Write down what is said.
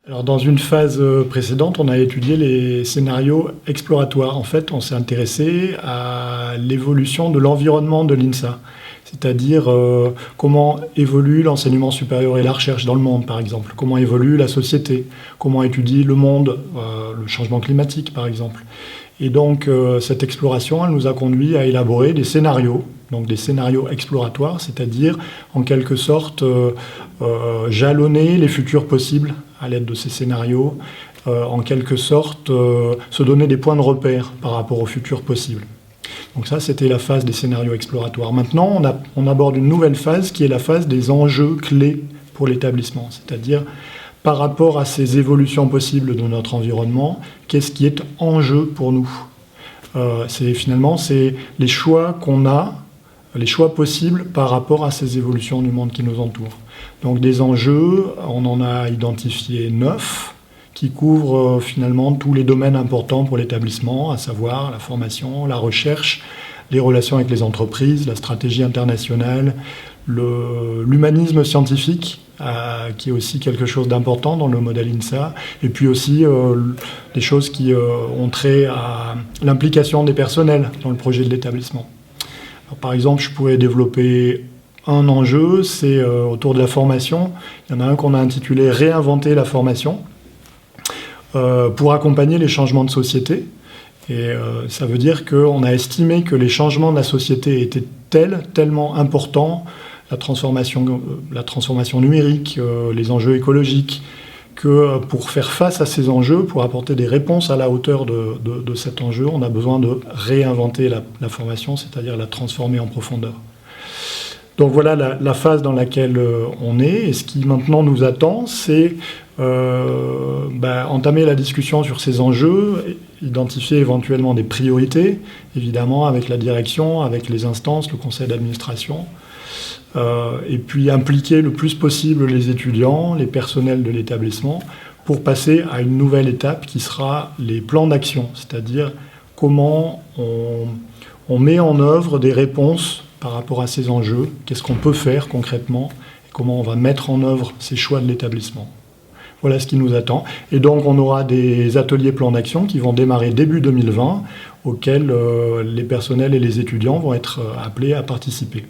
Alors, dans une phase précédente, on a étudié les scénarios exploratoires. En fait, on s'est intéressé à l'évolution de l'environnement de l'INSA, c'est-à-dire comment évolue l'enseignement supérieur et la recherche dans le monde, par exemple, comment évolue la société, comment étudie le monde, le changement climatique, par exemple. Et donc, cette exploration, elle nous a conduit à élaborer des scénarios, donc des scénarios exploratoires, c'est-à-dire, en quelque sorte, jalonner les futurs possibles à l'aide de ces scénarios, en quelque sorte, se donner des points de repère par rapport aux futurs possibles. Donc ça, c'était la phase des scénarios exploratoires. Maintenant, on aborde une nouvelle phase qui est la phase des enjeux clés pour l'établissement, c'est-à-dire par rapport à ces évolutions possibles de notre environnement, qu'est-ce qui est en jeu pour nous ? C'est les choix qu'on a, les choix possibles par rapport à ces évolutions du monde qui nous entoure. Donc des enjeux, on en a identifié 9, qui couvrent finalement tous les domaines importants pour l'établissement, à savoir la formation, la recherche, les relations avec les entreprises, la stratégie internationale, l'humanisme scientifique, qui est aussi quelque chose d'important dans le modèle INSA, et puis aussi des choses qui ont trait à l'implication des personnels dans le projet de l'établissement. Alors, par exemple, je pourrais développer un enjeu, c'est autour de la formation. Il y en a un qu'on a intitulé « Réinventer la formation » pour accompagner les changements de société. Et ça veut dire qu'on a estimé que les changements de la société étaient tellement importants, la transformation numérique, les enjeux écologiques, que pour faire face à ces enjeux, pour apporter des réponses à la hauteur de cet enjeu, on a besoin de réinventer la formation, c'est-à-dire la transformer en profondeur. Donc voilà la phase dans laquelle on est, et ce qui maintenant nous attend, c'est entamer la discussion sur ces enjeux, identifier éventuellement des priorités, évidemment avec la direction, avec les instances, le conseil d'administration, et puis impliquer le plus possible les étudiants, les personnels de l'établissement, pour passer à une nouvelle étape qui sera les plans d'action, c'est-à-dire comment on met en œuvre des réponses par rapport à ces enjeux, qu'est-ce qu'on peut faire concrètement, et comment on va mettre en œuvre ces choix de l'établissement. Voilà ce qui nous attend. Et donc on aura des ateliers plans d'action qui vont démarrer début 2020, auxquels les personnels et les étudiants vont être appelés à participer.